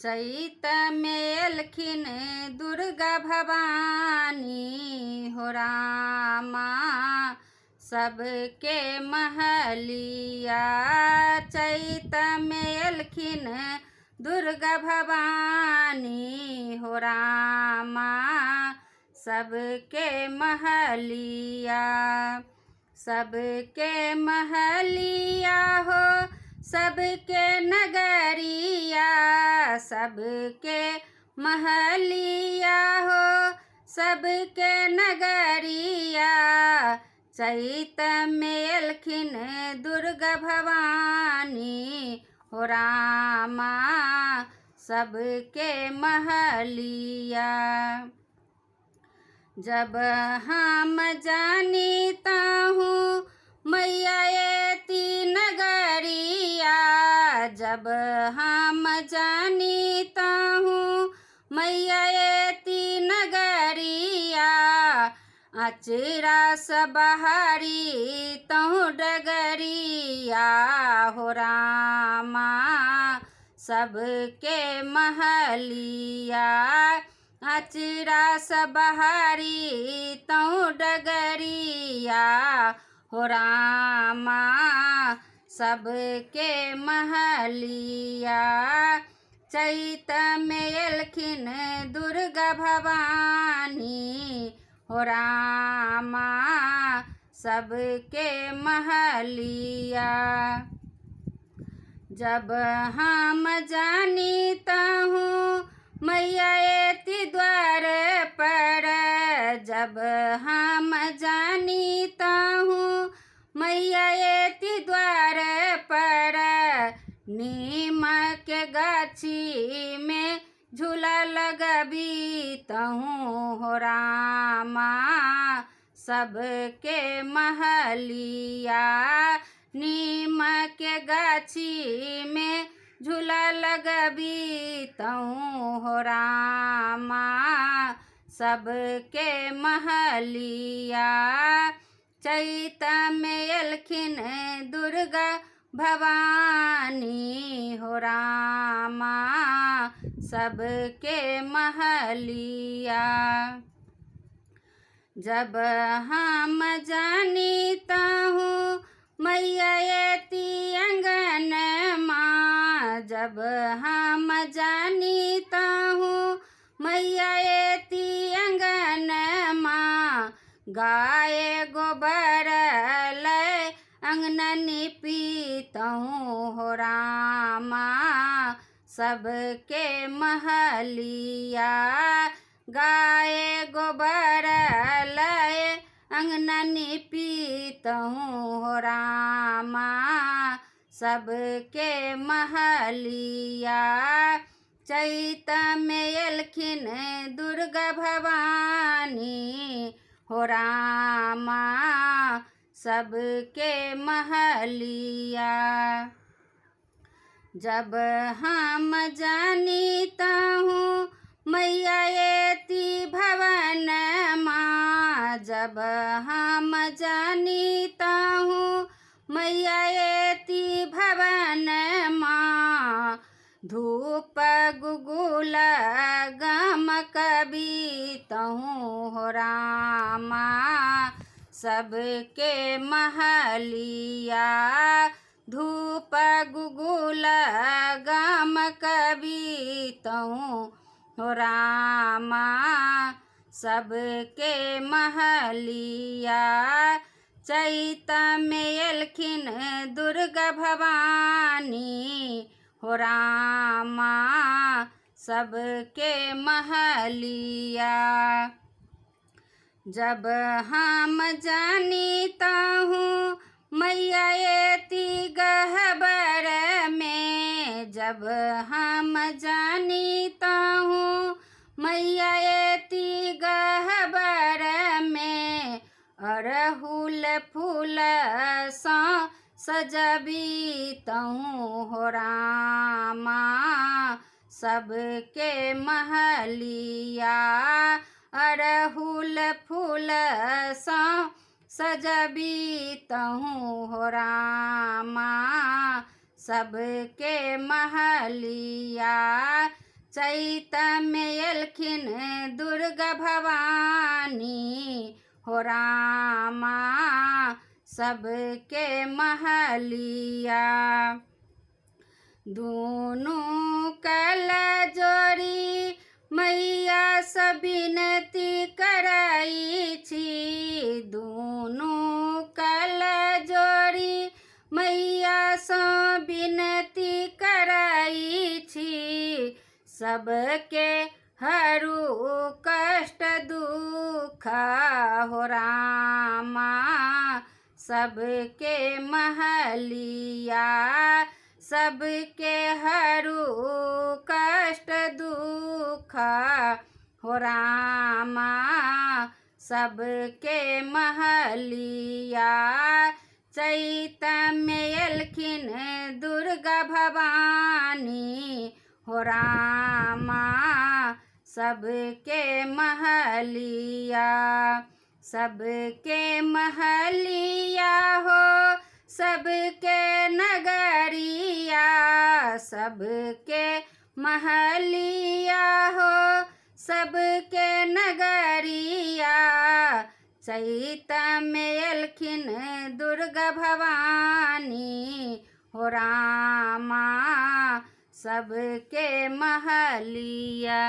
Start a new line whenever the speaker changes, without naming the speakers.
चैत में एलखिन दुर्गा भवानी हो रामा, सबके महलिया। चैत में एलखिन दुर्गा भवानी हो रामा, सबके महलिया। सबके महलिया हो सबके नगरिया, सबके महलिया हो सबके नगरिया। चैत में एलखिन दुर्गा भवानी हो रामा, सबके महलिया। जब हम जानीता हूँ मैया एती नगरिया, जब हम जानीता हूँ मैया एती नगरिया। अचरा सबहारी तहु डगरिया हो रामा, सबके महलिया। अचरा सबहारी तहु डगरिया हो रामा, सबके महलिया। चैत में एलखिन दुर्गा भवानी हो रामा, सबके महलिया। जब हम जानीता हूँ मैया एती द्वार पर, जब हम जानीता हूँ मैया एती द्वार पर। नीम के गाछी में झूला लगबी तहूँ हो रामा, सबके महलिया। नीम के गाछी में झूला लगबी तहूँ हो रामा, सबके महलिया। चैत में एलखिन दुर्गा भवानी हो रामा, सबके महलिया। जब हम जानीता हूँ मैया एती अंगन माँ, जब हम जानीता हूँ मैया एती अंगन माँ। गाय गोबर लय अंगना निपीतहूँ हो रामा, सबके महलिया। गाय गोबर लय अंगना निपीतहूँ हो रामा, सबके महलिया। चैत में एलखिन दुर्गा भवानी हो रामा, सबके महलिया। जब हम जानीता हूँ मैया एती भवन माँ, जब हम जानीता हूँ मैया एती भवन माँ। धूप गुगुल गम कबी तहूँ हो रामा, सबके महलिया। धूप गुगुल गम कबी तहूँ हो रामा, सबके महलिया। चैत में एलखिन दुर्गा भवानी हो रामा, सबके महलिया। जब हम जानीता हूँ मैया एती गहबर में, जब हम जानीता हूँ मैया एती गहबर में। अड़हुल फूल सा सजबी तहूँ हो रामा, सबके महलिया। अड़हुल फूल सा सजबी तहूँ हो रामा, सबके महलिया। चैत में एलखिन दुर्गा भवानी हो रामा सबके महलिया। दोनों कल जोड़ी मैया सब विनती कराई छी। दोनों कल जोड़ी मैया सो विनती कराई छी। सबके हरू कष्ट दुख हो रामा सबके महलिया। सबके हरू कष्ट दुख हो रामा सबके महलिया। चैत में एलखिन दुर्गा भवानी हो रामा सबके महलिया। सबके महलिया हो सबके नगरिया। सबके महलिया हो सबके नगरिया। चैत में एलखिन दुर्गा भवानी हो रामा सबके महलिया।